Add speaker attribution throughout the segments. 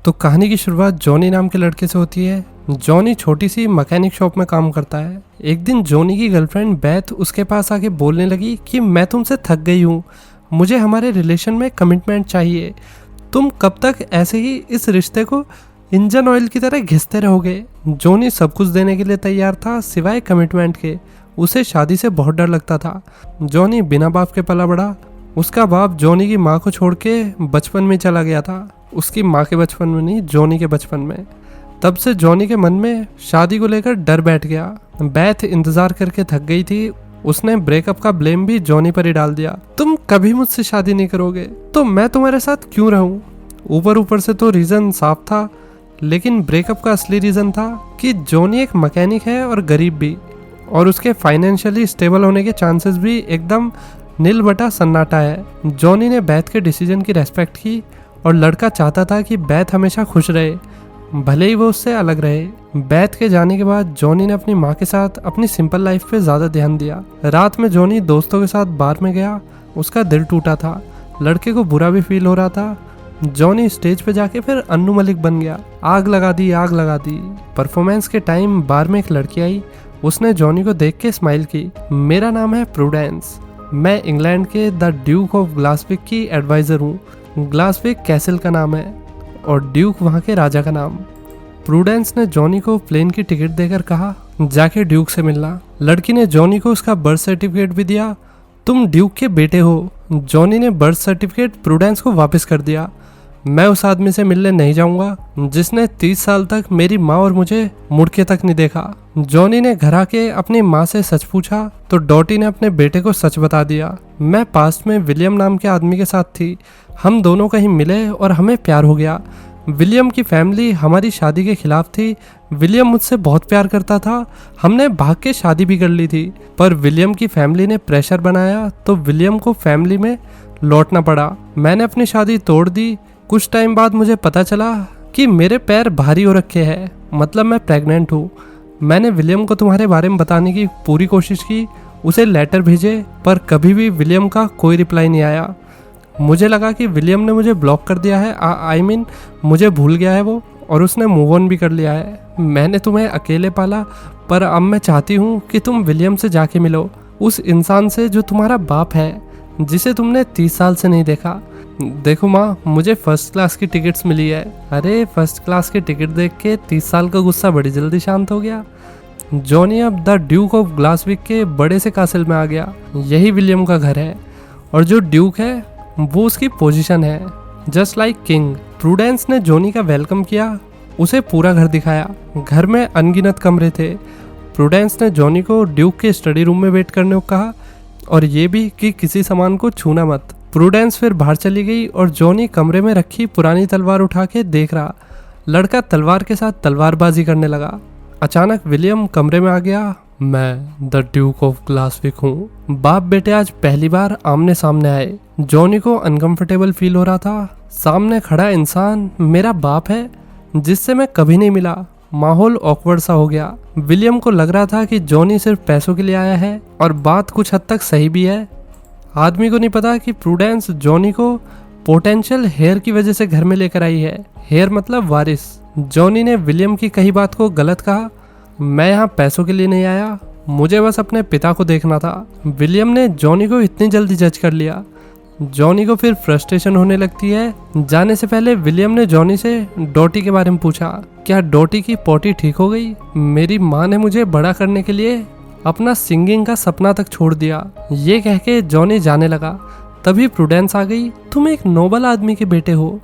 Speaker 1: तो कहानी की शुरुआत जॉनी नाम के लड़के से होती है। जॉनी छोटी सी मैकेनिक शॉप में काम करता है। एक दिन जॉनी की गर्लफ्रेंड बेथ उसके पास आके बोलने लगी कि मैं तुमसे थक गई हूँ, मुझे हमारे रिलेशन में कमिटमेंट चाहिए। तुम कब तक ऐसे ही इस रिश्ते को इंजन ऑयल की तरह घिसते रहोगे। जॉनी सब कुछ देने के लिए तैयार था सिवाय कमिटमेंट के। उसे शादी से बहुत डर लगता था। जॉनी बिना बाप के पला बड़ा। उसका बाप जॉनी की माँ को छोड़ के बचपन में चला गया था। उसकी माँ के बचपन में नहीं, जॉनी के बचपन में। तब से जॉनी के मन में शादी को लेकर डर बैठ गया। बेथ इंतजार करके थक गई थी। उसने ब्रेकअप का ब्लेम भी जॉनी पर ही डाल दिया। तुम कभी मुझसे शादी नहीं करोगे तो मैं तुम्हारे साथ क्यों रहूं। ऊपर से तो रीजन साफ था, लेकिन ब्रेकअप का असली रीजन था कि जॉनी एक मैकेनिक है और गरीब भी, और उसके फाइनेंशियली स्टेबल होने के चांसेस भी एकदम नील बटा सन्नाटा है। जॉनी ने बेथ के डिसीजन की रेस्पेक्ट की और लड़का चाहता था कि बेथ हमेशा खुश रहे, भले ही वो उससे अलग रहे। बेथ के जाने के बाद जॉनी ने अपनी माँ के साथ अपनी सिंपल लाइफ पे ज़्यादा ध्यान दिया। रात में जॉनी दोस्तों के साथ बार में गया। उसका दिल टूटा था, लड़के को बुरा भी फील हो रहा था। जॉनी स्टेज पे जाके फिर अन्नू मलिक बन गया। आग लगा दी, आग लगा दी। परफॉर्मेंस के टाइम बार में एक लड़की आई। उसने जॉनी को देख के स्माइल की। मेरा नाम है प्रूडेंस, मैं इंग्लैंड के द ड्यूक ऑफ ग्लासविक की एडवाइज़र हूँ। ग्लासविक कैसल का नाम है और ड्यूक वहाँ के राजा का नाम। प्रूडेंस ने जॉनी को प्लेन की टिकट देकर कहा, जाके ड्यूक से मिलना। लड़की ने जॉनी को उसका बर्थ सर्टिफिकेट भी दिया। तुम ड्यूक के बेटे हो। जॉनी ने बर्थ सर्टिफिकेट प्रूडेंस को वापस कर दिया। मैं उस आदमी से मिलने नहीं जाऊंगा जिसने 30 साल तक मेरी माँ और मुझे मुड़ के तक नहीं देखा। जॉनी ने घर आके अपनी माँ से सच पूछा तो डॉटी ने अपने बेटे को सच बता दिया। मैं पास्ट में विलियम नाम के आदमी के साथ थी। हम दोनों कहीं मिले और हमें प्यार हो गया। विलियम की फैमिली हमारी शादी के खिलाफ थी। विलियम मुझसे बहुत प्यार करता था। हमने भाग के शादी भी कर ली थी, पर विलियम की फैमिली ने प्रेशर बनाया तो विलियम को फैमिली में लौटना पड़ा। मैंने अपनी शादी तोड़ दी। कुछ टाइम बाद मुझे पता चला कि मेरे पैर भारी हो रखे हैं, मतलब मैं प्रेग्नेंट हूँ। मैंने विलियम को तुम्हारे बारे में बताने की पूरी कोशिश की, उसे लेटर भेजे, पर कभी भी विलियम का कोई रिप्लाई नहीं आया। मुझे लगा कि विलियम ने मुझे ब्लॉक कर दिया है, आई मीन मुझे भूल गया है वो, और उसने मूव ऑन भी कर लिया है। मैंने तुम्हें अकेले पाला, पर अब मैं चाहती हूँ कि तुम विलियम से जाके मिलो, उस इंसान से जो तुम्हारा बाप है, जिसे तुमने 30 साल से नहीं देखा। देखो माँ, मुझे फर्स्ट क्लास की टिकट्स मिली है। अरे फर्स्ट क्लास की टिकट देख के 30 साल का गुस्सा बड़ी जल्दी शांत हो गया। जॉनी अब द ड्यूक ऑफ ग्लासविक के बड़े से कासिल में आ गया। यही विलियम का घर है, और जो ड्यूक है वो उसकी पोजीशन है, जस्ट लाइक किंग। प्रूडेंस ने जॉनी का वेलकम किया, उसे पूरा घर दिखाया। घर में अनगिनत कमरे थे। प्रूडेंस ने जॉनी को ड्यूक के स्टडी रूम में वेट करने को कहा, और ये भी कि किसी सामान को छूना मत। प्रूडेंस फिर बाहर चली गई और जॉनी कमरे में रखी पुरानी तलवार उठा के देख रहा। लड़का तलवार के साथ तलवारबाजी करने लगा। अचानक विलियम कमरे में आ गया। मैं द ड्यूक ऑफ ग्लासविक हूँ। बाप बेटे आज पहली बार आमने सामने आए। जॉनी को अनकंफर्टेबल फील हो रहा था। सामने खड़ा इंसान मेरा बाप है, जिससे मैं कभी नहीं मिला। माहौल ऑकवर्ड सा हो गया। विलियम को लग रहा था कि जॉनी सिर्फ पैसों के लिए आया है, और बात कुछ हद तक सही भी है। आदमी को नहीं पता कि प्रूडेंस जॉनी को पोटेंशियल हेयर की वजह से घर में लेकर आई है। हेयर मतलब वारिस। जॉनी ने विलियम की कही बात को गलत कहा। मैं यहाँ पैसों के लिए नहीं आया, मुझे बस अपने पिता को देखना था। विलियम ने जॉनी को इतनी जल्दी जज कर लिया। जॉनी को फिर फ्रस्ट्रेशन होने लगती है। जाने से पहले विलियम ने जॉनी से डॉटी के बारे में पूछा, क्या डॉटी की पोटी ठीक हो गई? मेरी माँ ने मुझे बड़ा करने के लिए अपना सिंगिंग का सपना तक छोड़ दिया। ये कह के जॉनी जाने लगा। तभी प्रूडेंस आ गई। तुम एक नोबल आदमी के बेटे हो,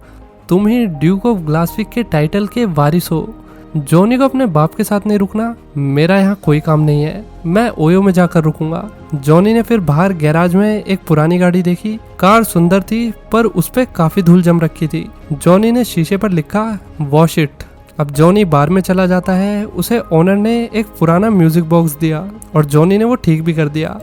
Speaker 1: तुम ही ड्यूक ऑफ ग्लासविक के टाइटल के वारिस हो। जॉनी को अपने बाप के साथ नहीं रुकना। मेरा यहाँ कोई काम नहीं है, मैं ओयो में जाकर रुकूंगा। जॉनी ने फिर बाहर गैराज में एक पुरानी गाड़ी देखी। कार सुंदर थी, पर उस पर काफी धूल जम रखी थी। जॉनी ने शीशे पर लिखा वॉश इट। अब जॉनी बार में चला जाता है। उसे ओनर ने एक पुराना म्यूजिक बॉक्स दिया, और जॉनी ने वो ठीक भी कर दिया।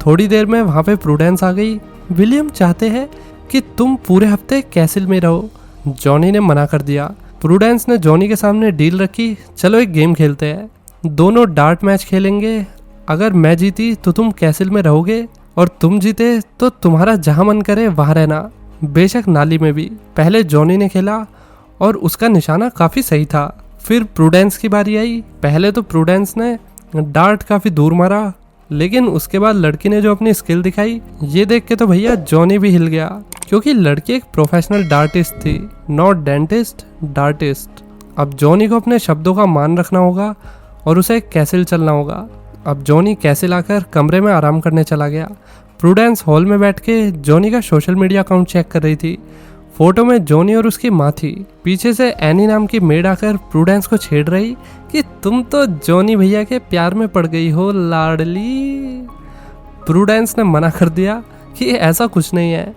Speaker 1: थोड़ी देर में वहाँ पे प्रूडेंस आ गई। विलियम चाहते हैं कि तुम पूरे हफ्ते कैसल में रहो। जॉनी ने मना कर दिया। प्रूडेंस ने जॉनी के सामने डील रखी, चलो एक गेम खेलते हैं, दोनों डार्ट मैच खेलेंगे। अगर मैं जीती तो तुम कैसल में रहोगे, और तुम जीते तो तुम्हारा जहाँ मन करे वहाँ रहना, बेशक नाली में भी। पहले जॉनी ने खेला और उसका निशाना काफ़ी सही था। फिर प्रूडेंस की बारी आई। पहले तो प्रूडेंस ने डार्ट काफ़ी दूर मारा, लेकिन उसके बाद लड़की ने जो अपनी स्किल दिखाई, ये देख के तो भैया जॉनी भी हिल गया, क्योंकि लड़की एक प्रोफेशनल डार्टिस्ट थी, नॉट डेंटिस्ट, डार्टिस्ट। अब जॉनी को अपने शब्दों का मान रखना होगा और उसे कैसिल चलना होगा। अब जॉनी कैसिल आकर कमरे में आराम करने चला गया। प्रूडेंस हॉल में बैठ के जॉनी का सोशल मीडिया अकाउंट चेक कर रही थी। फोटो में जॉनी और उसकी माँ थी। पीछे से एनी नाम की मेड आकर प्रूडेंस को छेड़ रही कि तुम तो जॉनी भैया के प्यार में पड़ गई हो लाडली। प्रूडेंस ने मना कर दिया कि ऐसा कुछ नहीं है,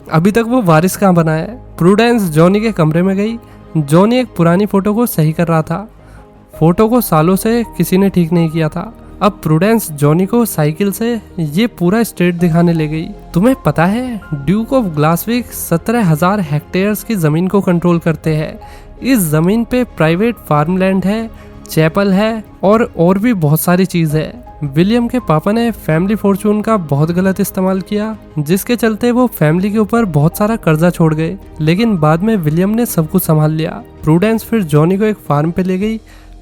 Speaker 1: अभी तक वो वारिस कहाँ बना है। प्रूडेंस जॉनी के कमरे में गई। जॉनी एक पुरानी फोटो को सही कर रहा था। फोटो को सालों से किसी ने ठीक नहीं किया था। अब प्रूडेंस जॉनी को साइकिल से ये पूरा स्टेट दिखाने ले गई। तुम्हें पता है ड्यूक ऑफ ग्लासविक 17,000 हेक्टेयर्स की जमीन को कंट्रोल करते हैं। इस जमीन पे प्राइवेट फार्मलैंड है, चैपल है और भी बहुत सारी चीज है। विलियम के पापा ने फैमिली फॉर्चून का बहुत गलत इस्तेमाल किया, जिसके चलते वो फैमिली के ऊपर बहुत सारा कर्जा छोड़ गए, लेकिन बाद में विलियम ने सब कुछ संभाल लिया। प्रूडेंस फिर जॉनी को एक फार्म पे ले गई।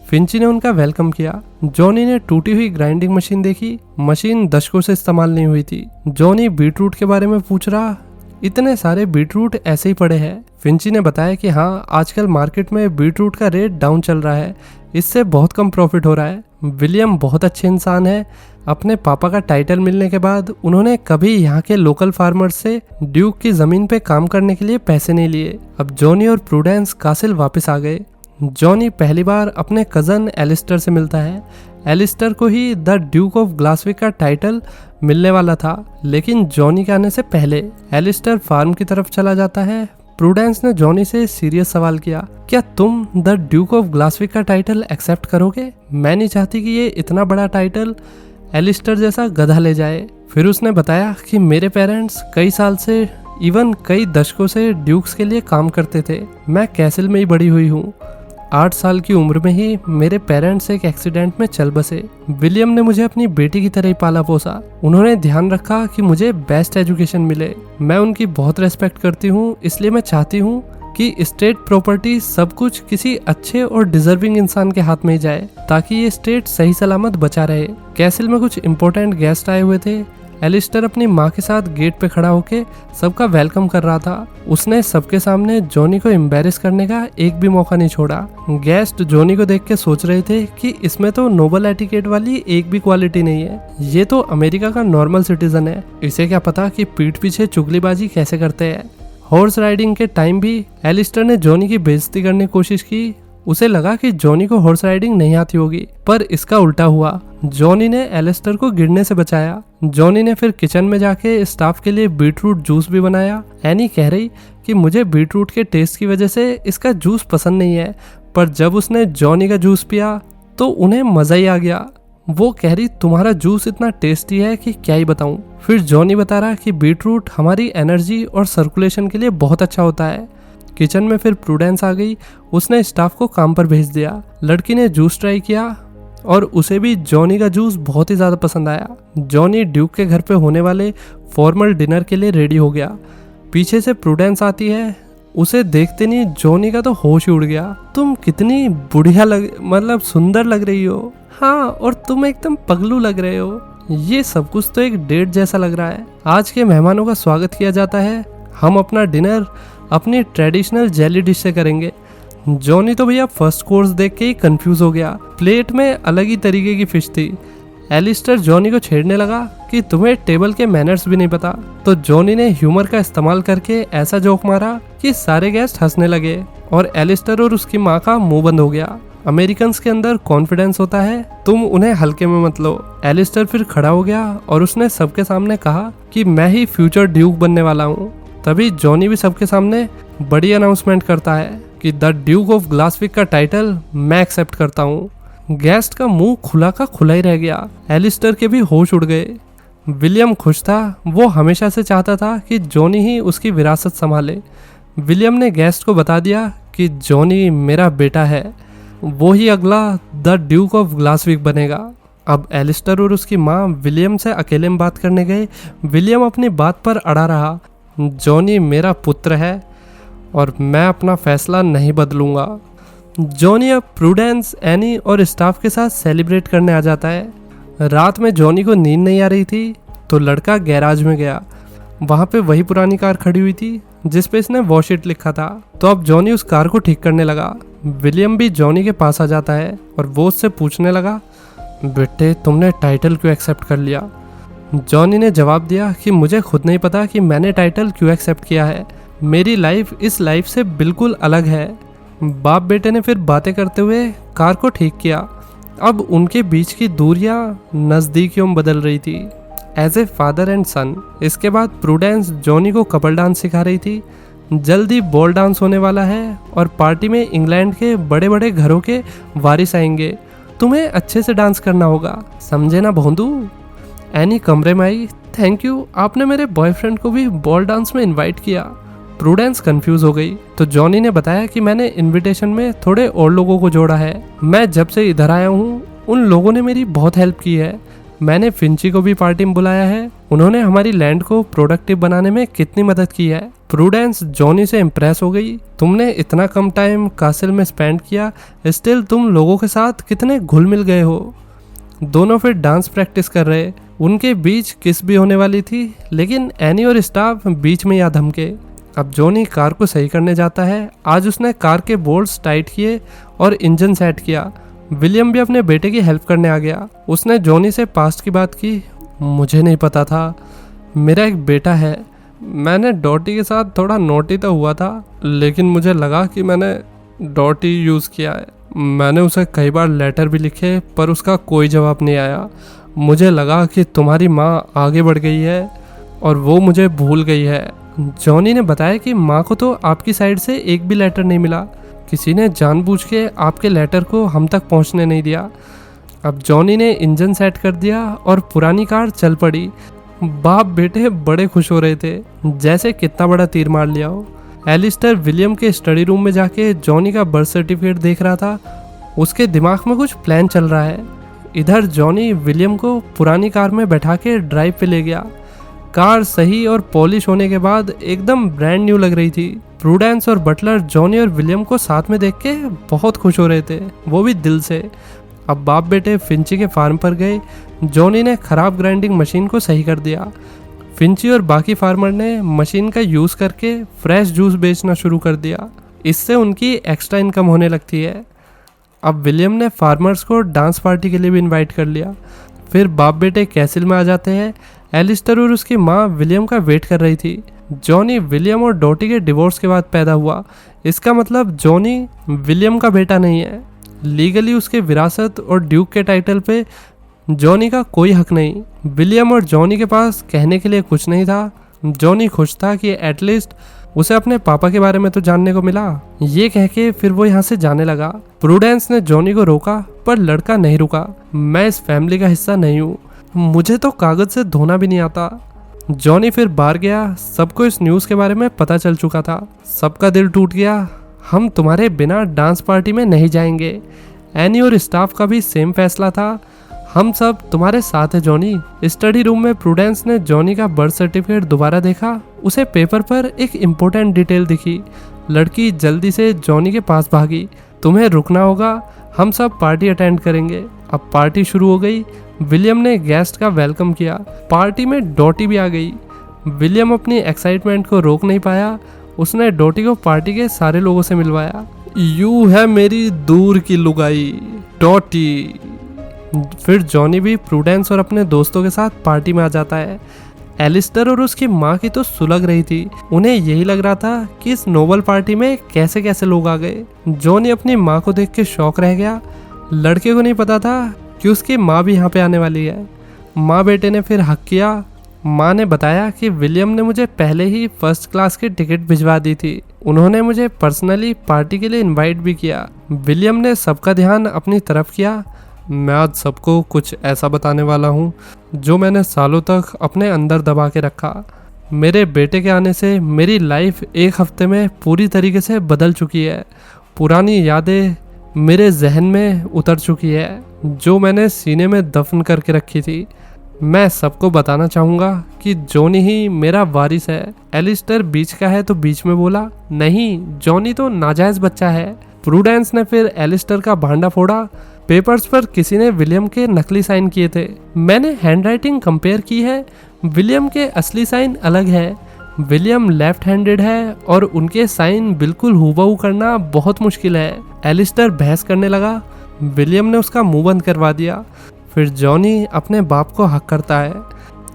Speaker 1: फिंची ने उनका वेलकम किया। जॉनी ने टूटी हुई ग्राइंडिंग मशीन देखी। मशीन दशकों से इस्तेमाल नहीं हुई थी। जॉनी बीटरूट के बारे में पूछ रहा, इतने सारे बीटरूट ऐसे ही पड़े हैं। फिंची ने बताया कि हाँ, आजकल मार्केट में बीटरूट का रेट डाउन चल रहा है, इससे बहुत कम प्रॉफिट हो रहा है। विलियम बहुत अच्छे इंसान है। अपने पापा का टाइटल मिलने के बाद उन्होंने कभी यहाँ के लोकल फार्मर्स से ड्यूक की जमीन पे काम करने के लिए पैसे नहीं लिए। अब जॉनी और प्रूडेंस कासिल वापस आ गए। जॉनी पहली बार अपने कजन एलिस्टर से मिलता है। एलिस्टर को ही द ड्यूक ऑफ ग्लासविक का टाइटल मिलने वाला था, लेकिन जॉनी के आने से पहले एलिस्टर फार्म की तरफ चला जाता है। प्रूडेंस ने जॉनी से सीरियस सवाल किया, क्या तुम द ड्यूक ऑफ ग्लासविक का टाइटल एक्सेप्ट करोगे? मैं नहीं चाहती कि ये इतना बड़ा टाइटल एलिस्टर जैसा गधा ले जाए। फिर उसने बताया कि मेरे पेरेंट्स कई साल से, इवन कई दशकों से ड्यूक्स के लिए काम करते थे। मैं कैसल में ही बड़ी हुई हूँ। 8 साल की उम्र में ही मेरे पेरेंट्स एक एक्सीडेंट में चल बसे। विलियम ने मुझे अपनी बेटी की तरह ही पाला पोसा। उन्होंने ध्यान रखा कि मुझे बेस्ट एजुकेशन मिले। मैं उनकी बहुत रेस्पेक्ट करती हूँ, इसलिए मैं चाहती हूँ कि स्टेट प्रॉपर्टी सब कुछ किसी अच्छे और डिजर्विंग इंसान के हाथ में ही जाए, ताकि ये स्टेट सही सलामत बचा रहे। कैसल में कुछ इम्पोर्टेंट गेस्ट आए हुए थे। एलिस्टर अपनी माँ के साथ गेट पे खड़ा होके सबका वेलकम कर रहा था। उसने सबके सामने जॉनी को एम्बैरेस करने का एक भी मौका नहीं छोड़ा। गेस्ट जॉनी को देख के सोच रहे थे कि इसमें तो नोबल एटिकेट वाली एक भी क्वालिटी नहीं है, ये तो अमेरिका का नॉर्मल सिटीजन है, इसे क्या पता कि पीठ पीछे चुगलीबाजी कैसे करते हैं। हॉर्स राइडिंग के टाइम भी एलिस्टर ने जॉनी की बेइज्जती करने की कोशिश की। उसे लगा कि जॉनी को हॉर्स राइडिंग नहीं आती होगी, पर इसका उल्टा हुआ। जॉनी ने एलिस्टर को गिरने से बचाया। जॉनी ने फिर किचन में जाके स्टाफ के लिए बीटरूट जूस भी बनाया। एनी कह रही कि मुझे बीटरूट के टेस्ट की वजह से इसका जूस पसंद नहीं है, पर जब उसने जॉनी का जूस पिया तो उन्हें मजा ही आ गया। वो कह रही तुम्हारा जूस इतना टेस्टी है कि क्या ही बताऊं। फिर जॉनी बता रहा कि बीटरूट हमारी एनर्जी और सर्कुलेशन के लिए बहुत अच्छा होता है। किचन में फिर प्रूडेंस आ गई। उसने स्टाफ को काम पर भेज दिया। लड़की ने जूस ट्राई किया और उसे भी जॉनी का जूस बहुत ही ज़्यादा पसंद आया। जॉनी ड्यूक के घर पे होने वाले फॉर्मल डिनर के लिए रेडी हो गया। पीछे से प्रूडेंस आती है। उसे देखते नहीं जॉनी का तो होश ही उड़ गया। तुम कितनी बढ़िया मतलब सुंदर लग रही हो। हाँ, और तुम एकदम पगलू लग रहे हो। ये सब कुछ तो एक डेट जैसा लग रहा है। आज के मेहमानों का स्वागत किया जाता है। हम अपना डिनर अपनी ट्रेडिशनल जेली डिश से करेंगे। जॉनी तो भैया फर्स्ट कोर्स देख के ही कंफ्यूज हो गया। प्लेट में अलग ही तरीके की फिश थी। एलिस्टर जॉनी को छेड़ने लगा कि तुम्हें टेबल के मैनर्स भी नहीं पता। तो जॉनी ने ह्यूमर का इस्तेमाल करके ऐसा जोक मारा कि सारे गेस्ट हंसने लगे और एलिस्टर और उसकी माँ का मुंह बंद हो गया। अमेरिकन्स के अंदर कॉन्फिडेंस होता है, तुम उन्हें हल्के में मत लो। एलिस्टर फिर खड़ा हो गया और उसने सबके सामने कहा कि मैं ही फ्यूचर ड्यूक बनने वाला हूँ। तभी जॉनी भी सबके सामने बड़ी अनाउंसमेंट करता है कि द ड्यूक ऑफ ग्लासविक का टाइटल मैं एक्सेप्ट करता हूँ। गेस्ट का मुंह खुला का खुला ही रह गया। एलिस्टर के भी होश उड़ गए। विलियम खुश था। वो हमेशा से चाहता था कि जॉनी ही उसकी विरासत संभाले। विलियम ने गेस्ट को बता दिया कि जॉनी मेरा बेटा है, वो ही अगला द ड्यूक ऑफ ग्लासविक बनेगा। अब एलिस्टर और उसकी माँ विलियम से अकेले में बात करने गए। विलियम अपनी बात पर अड़ा रहा। जॉनी मेरा पुत्र है और मैं अपना फैसला नहीं बदलूंगा। जॉनी अब प्रूडेंस, एनी और स्टाफ के साथ सेलिब्रेट करने आ जाता है। रात में जॉनी को नींद नहीं आ रही थी तो लड़का गैराज में गया। वहाँ पे वही पुरानी कार खड़ी हुई थी जिस पे इसने वॉश इट लिखा था। तो अब जॉनी उस कार को ठीक करने लगा। विलियम भी जॉनी के पास आ जाता है और वो उससे पूछने लगा, बेटे तुमने टाइटल क्यों एक्सेप्ट कर लिया? जॉनी ने जवाब दिया कि मुझे खुद नहीं पता कि मैंने टाइटल क्यों एक्सेप्ट किया है। मेरी लाइफ इस लाइफ से बिल्कुल अलग है। बाप बेटे ने फिर बातें करते हुए कार को ठीक किया। अब उनके बीच की दूरियां नज़दीकियों में बदल रही थी, एज ए फादर एंड सन। इसके बाद प्रूडेंस जॉनी को कपल डांस सिखा रही थी। जल्दी बॉल डांस होने वाला है और पार्टी में इंग्लैंड के बड़े बड़े घरों के वारिस आएंगे। तुम्हें अच्छे से डांस करना होगा, समझे ना भोंदू? एनी कमरे में आई। थैंक यू, आपने मेरे बॉयफ्रेंड को भी बॉल डांस में इनवाइट किया। प्रूडेंस कंफ्यूज हो गई तो जॉनी ने बताया कि मैंने इनविटेशन में थोड़े और लोगों को जोड़ा है। मैं जब से इधर आया हूँ उन लोगों ने मेरी बहुत हेल्प की है। मैंने फिंची को भी पार्टी में बुलाया है। उन्होंने हमारी लैंड को प्रोडक्टिव बनाने में कितनी मदद की है। प्रूडेंस जॉनी से इम्प्रेस हो गई। तुमने इतना कम टाइम कासिल में स्पेंड किया, स्टिल तुम लोगों के साथ कितने घुल मिल गए हो। दोनों फिर डांस प्रैक्टिस कर रहे। उनके बीच किस भी होने वाली थी, लेकिन एनी और स्टाफ बीच में या धमके। अब जॉनी कार को सही करने जाता है। आज उसने कार के बोल्ट्स टाइट किए और इंजन सेट किया। विलियम भी अपने बेटे की हेल्प करने आ गया। उसने जॉनी से पास्ट की बात की। मुझे नहीं पता था, मेरा एक बेटा है। मैंने डॉटी के साथ थोड़ा नोटी तो हुआ था, लेकिन मुझे लगा कि मैंने डॉटी यूज़ किया है। मैंने उसे कई बार लेटर भी लिखे पर उसका कोई जवाब नहीं आया। मुझे लगा कि तुम्हारी माँ आगे बढ़ गई है और वो मुझे भूल गई है। जॉनी ने बताया कि माँ को तो आपकी साइड से एक भी लेटर नहीं मिला। किसी ने जानबूझ के आपके लेटर को हम तक पहुँचने नहीं दिया। अब जॉनी ने इंजन सेट कर दिया और पुरानी कार चल पड़ी। बाप बेटे बड़े खुश हो रहे थे, जैसे कितना बड़ा तीर मार लिया हो। एलिस्टर विलियम के स्टडी रूम में जाके जॉनी का बर्थ सर्टिफिकेट देख रहा था। उसके दिमाग में कुछ प्लान चल रहा है। इधर जॉनी विलियम को पुरानी कार में बैठा के ड्राइव पे ले गया। कार सही और पॉलिश होने के बाद एकदम ब्रांड न्यू लग रही थी। प्रूडेंस और बटलर जॉनी और विलियम को साथ में देख के बहुत खुश हो रहे थे, वो भी दिल से। अब बाप बेटे फिंची के फार्म पर गए। जॉनी ने खराब ग्राइंडिंग मशीन को सही कर दिया। फिंची और बाकी फार्मर ने मशीन का यूज़ करके फ्रेश जूस बेचना शुरू कर दिया। इससे उनकी एक्स्ट्रा इनकम होने लगती है। अब विलियम ने फार्मर्स को डांस पार्टी के लिए भी इनवाइट कर लिया। फिर बाप बेटे कैसिल में आ जाते हैं। एलिस्टर और उसकी माँ विलियम का वेट कर रही थी। जॉनी विलियम और डॉटी के डिवोर्स के बाद पैदा हुआ। इसका मतलब जॉनी विलियम का बेटा नहीं है। लीगली उसके विरासत और ड्यूक के टाइटल पे जॉनी का कोई हक नहीं। विलियम और जॉनी के पास कहने के लिए कुछ नहीं था। जॉनी खुश था कि एटलीस्ट उसे अपने पापा के बारे में तो जानने को मिला। ये कह के फिर वो यहाँ से जाने लगा। प्रूडेंस ने जॉनी को रोका पर लड़का नहीं रुका। मैं इस फैमिली का हिस्सा नहीं हूँ, मुझे तो कागज से धोना भी नहीं आता। जॉनी फिर बाहर गया। सबको इस न्यूज़ के बारे में पता चल चुका था। सबका दिल टूट गया। हम तुम्हारे बिना डांस पार्टी में नहीं जाएंगे। एनी और स्टाफ का भी सेम फैसला था। हम सब तुम्हारे साथ है जॉनी। स्टडी रूम में प्रूडेंस ने जॉनी का बर्थ सर्टिफिकेट दोबारा देखा। उसे पेपर पर एक इम्पोर्टेंट डिटेल दिखी। लड़की जल्दी से जॉनी के पास भागी। तुम्हें रुकना होगा, हम सब पार्टी अटेंड करेंगे। अब पार्टी शुरू हो गई। विलियम ने गेस्ट का वेलकम किया। पार्टी में डॉटी भी आ गई। विलियम अपनी एक्साइटमेंट को रोक नहीं पाया। उसने डॉटी को पार्टी के सारे लोगों से मिलवाया। यू है मेरी दूर की लुगाई डॉटी। फिर जॉनी भी प्रूडेंस और अपने दोस्तों के साथ पार्टी में आ जाता है। एलिस्टर और उसकी माँ की तो सुलग रही थी। उन्हें यही लग रहा था कि इस नोबल पार्टी में कैसे कैसे लोग आ गए। जॉनी अपनी माँ को देख के शौक रह गया। लड़के को नहीं पता था कि उसकी माँ भी यहाँ पे आने वाली है। माँ बेटे ने फिर हक किया। माँ ने बताया कि विलियम ने मुझे पहले ही फर्स्ट क्लास की टिकट भिजवा दी थी। उन्होंने मुझे पर्सनली पार्टी के लिए इनवाइट भी किया। विलियम ने सबका ध्यान अपनी तरफ किया। मैं आज सबको कुछ ऐसा बताने वाला हूँ जो मैंने सालों तक अपने अंदर दबा के रखा। मेरे बेटे के आने से मेरी लाइफ एक हफ्ते में पूरी तरीके से बदल चुकी है। पुरानी यादें मेरे जहन में उतर चुकी है जो मैंने सीने में दफन करके रखी थी। मैं सबको बताना चाहूँगा कि जॉनी ही मेरा वारिस है। एलिस्टर बीच का है तो बीच में बोला, नहीं जॉनी तो नाजायज बच्चा है। प्रूडेंस ने फिर एलिस्टर का भांडा फोड़ा। पेपर्स पर किसी ने विलियम के नकली साइन किए थे। मैंने हैंडराइटिंग कंपेयर की है, विलियम के असली साइन अलग है। विलियम लेफ्ट हैंडेड है और उनके साइन बिल्कुल हूबहू करना बहुत मुश्किल है। एलिस्टर बहस करने लगा। विलियम ने उसका मुंह बंद करवा दिया। फिर जॉनी अपने बाप को हक करता है।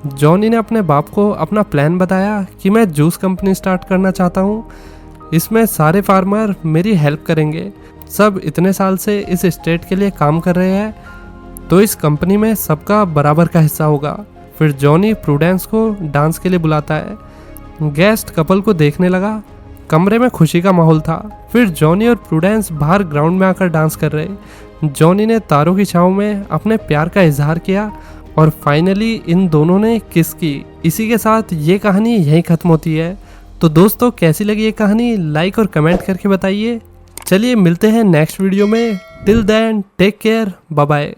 Speaker 1: जॉनी ने अपने बाप को अपना प्लान बताया कि मैं जूस कंपनी स्टार्ट करना चाहता हूँ, इसमें सारे फार्मर मेरी हेल्प करेंगे। सब इतने साल से इस स्टेट के लिए काम कर रहे हैं, तो इस कंपनी में सबका बराबर का हिस्सा होगा। फिर जॉनी प्रूडेंस को डांस के लिए बुलाता है। गेस्ट कपल को देखने लगा। कमरे में खुशी का माहौल था। फिर जॉनी और प्रूडेंस बाहर ग्राउंड में आकर डांस कर रहे। जॉनी ने तारों की छांव में अपने प्यार का इजहार किया और फाइनली इन दोनों ने किस की। इसी के साथ ये कहानी यहीं खत्म होती है। तो दोस्तों कैसी लगी ये कहानी, लाइक और कमेंट करके बताइए। चलिए मिलते हैं नेक्स्ट वीडियो में। Till then take care, bye bye.